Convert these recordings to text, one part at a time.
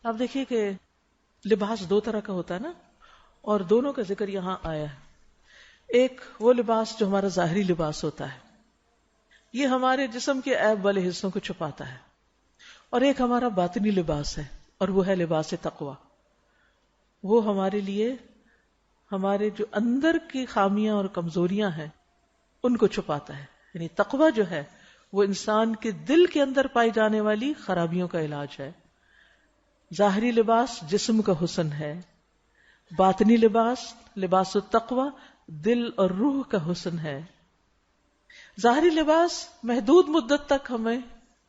آپ دیکھیے کہ لباس دو طرح کا ہوتا ہے نا، اور دونوں کا ذکر یہاں آیا ہے۔ ایک وہ لباس جو ہمارا ظاہری لباس ہوتا ہے، یہ ہمارے جسم کے عیب والے حصوں کو چھپاتا ہے، اور ایک ہمارا باطنی لباس ہے، اور وہ ہے لباس تقوی۔ وہ ہمارے لیے ہمارے جو اندر کی خامیاں اور کمزوریاں ہیں ان کو چھپاتا ہے۔ یعنی تقوی جو ہے وہ انسان کے دل کے اندر پائی جانے والی خرابیوں کا علاج ہے۔ ظاہری لباس جسم کا حسن ہے، باطنی لباس لباس التقوی دل اور روح کا حسن ہے۔ ظاہری لباس محدود مدت تک ہمیں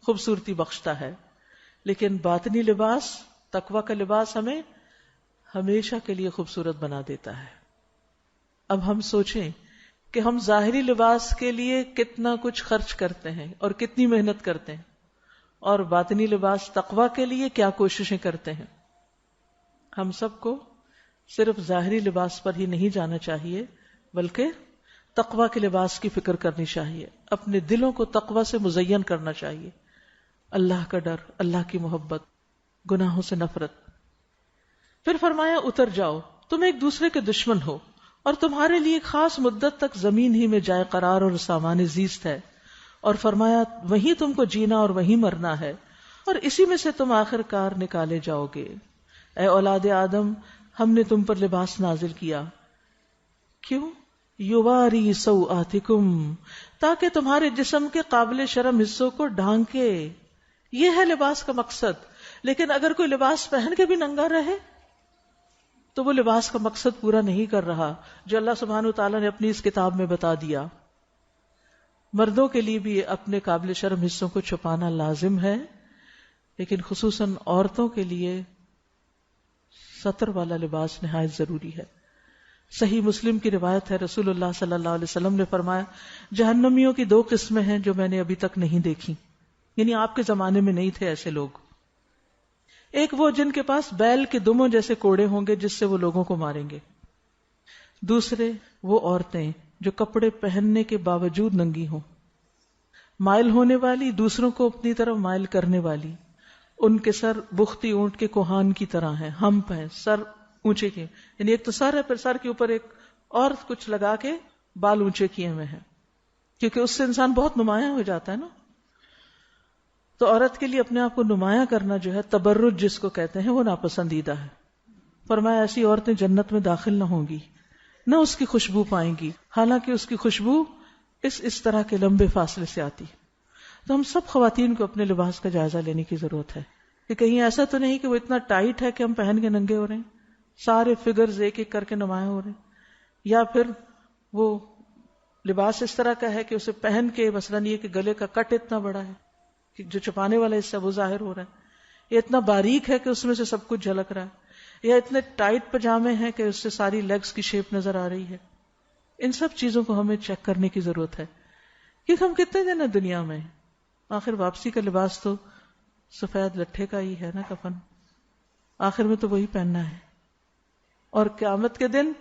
خوبصورتی بخشتا ہے، لیکن باطنی لباس تقوی کا لباس ہمیں ہمیشہ کے لیے خوبصورت بنا دیتا ہے۔ اب ہم سوچیں کہ ہم ظاہری لباس کے لیے کتنا کچھ خرچ کرتے ہیں اور کتنی محنت کرتے ہیں، اور باطنی لباس تقوی کے لیے کیا کوششیں کرتے ہیں۔ ہم سب کو صرف ظاہری لباس پر ہی نہیں جانا چاہیے، بلکہ تقوی کے لباس کی فکر کرنی چاہیے، اپنے دلوں کو تقوی سے مزین کرنا چاہیے، اللہ کا ڈر، اللہ کی محبت، گناہوں سے نفرت۔ پھر فرمایا اتر جاؤ، تم ایک دوسرے کے دشمن ہو، اور تمہارے لیے خاص مدت تک زمین ہی میں جائے قرار اور سامان زیست ہے، اور فرمایا وہیں تم کو جینا اور وہیں مرنا ہے، اور اسی میں سے تم آخر کار نکالے جاؤ گے۔ اے اولاد آدم، ہم نے تم پر لباس نازل کیا، کیوں؟ یواری سوآتکم، تاکہ تمہارے جسم کے قابل شرم حصوں کو ڈھانکے۔ یہ ہے لباس کا مقصد۔ لیکن اگر کوئی لباس پہن کے بھی ننگا رہے تو وہ لباس کا مقصد پورا نہیں کر رہا جو اللہ سبحانہ وتعالیٰ نے اپنی اس کتاب میں بتا دیا۔ مردوں کے لیے بھی اپنے قابل شرم حصوں کو چھپانا لازم ہے، لیکن خصوصاً عورتوں کے لیے ستر والا لباس نہایت ضروری ہے۔ صحیح مسلم کی روایت ہے، رسول اللہ صلی اللہ علیہ وسلم نے فرمایا جہنمیوں کی دو قسمیں ہیں جو میں نے ابھی تک نہیں دیکھی، یعنی آپ کے زمانے میں نہیں تھے ایسے لوگ۔ ایک وہ جن کے پاس بیل کے دموں جیسے کوڑے ہوں گے جس سے وہ لوگوں کو ماریں گے۔ دوسرے وہ عورتیں جو کپڑے پہننے کے باوجود ننگی ہوں، مائل ہونے والی، دوسروں کو اپنی طرف مائل کرنے والی۔ ان کے سر بختی اونٹ کے کوہان کی طرح ہیں، ہمپ ہیں، سر اونچے کیے، یعنی ایک تو سر ہے، پھر سر کے اوپر ایک اور کچھ لگا کے بال اونچے کیے ہوئے ہیں، کیونکہ اس سے انسان بہت نمایاں ہو جاتا ہے نا۔ تو عورت کے لیے اپنے آپ کو نمایاں کرنا جو ہے، تبرج جس کو کہتے ہیں، وہ ناپسندیدہ ہے۔ فرمایا ایسی عورتیں جنت میں داخل نہ ہوں گی، نہ اس کی خوشبو پائیں گی، حالانکہ اس کی خوشبو اس طرح کے لمبے فاصلے سے آتی۔ تو ہم سب خواتین کو اپنے لباس کا جائزہ لینے کی ضرورت ہے کہ کہیں ایسا تو نہیں کہ وہ اتنا ٹائٹ ہے کہ ہم پہن کے ننگے ہو رہے ہیں، سارے فگرز ایک ایک کر کے نمایاں ہو رہے ہیں، یا پھر وہ لباس اس طرح کا ہے کہ اسے پہن کے مثلاً یہ کہ گلے کا کٹ اتنا بڑا ہے کہ جو چھپانے والا حصہ وہ ظاہر ہو رہا ہے، یہ اتنا باریک ہے کہ اس میں سے سب کچھ جھلک رہا ہے، یا اتنے ٹائٹ پجامے ہیں کہ اس سے ساری لیگز کی شیپ نظر آ رہی ہے۔ ان سب چیزوں کو ہمیں چیک کرنے کی ضرورت ہے، کیونکہ ہم کتنے دن ہیں دنیا میں، آخر واپسی کا لباس تو سفید لٹھے کا ہی ہے نا، کفن، آخر میں تو وہی پہننا ہے۔ اور قیامت کے دن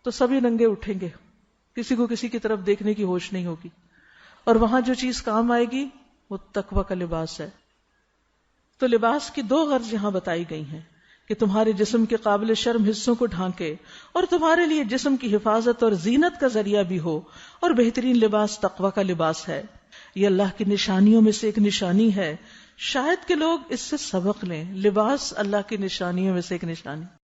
تو سبھی ننگے اٹھیں گے، کسی کو کسی کی طرف دیکھنے کی ہوش نہیں ہوگی، اور وہاں جو چیز کام آئے گی وہ تقوی کا لباس ہے۔ تو لباس کی دو غرض یہاں بتائی گئی ہیں کہ تمہارے جسم کے قابل شرم حصوں کو ڈھانکے اور تمہارے لیے جسم کی حفاظت اور زینت کا ذریعہ بھی ہو، اور بہترین لباس تقوی کا لباس ہے۔ یہ اللہ کی نشانیوں میں سے ایک نشانی ہے، شاید کہ لوگ اس سے سبق لیں۔ لباس اللہ کی نشانیوں میں سے ایک نشانی۔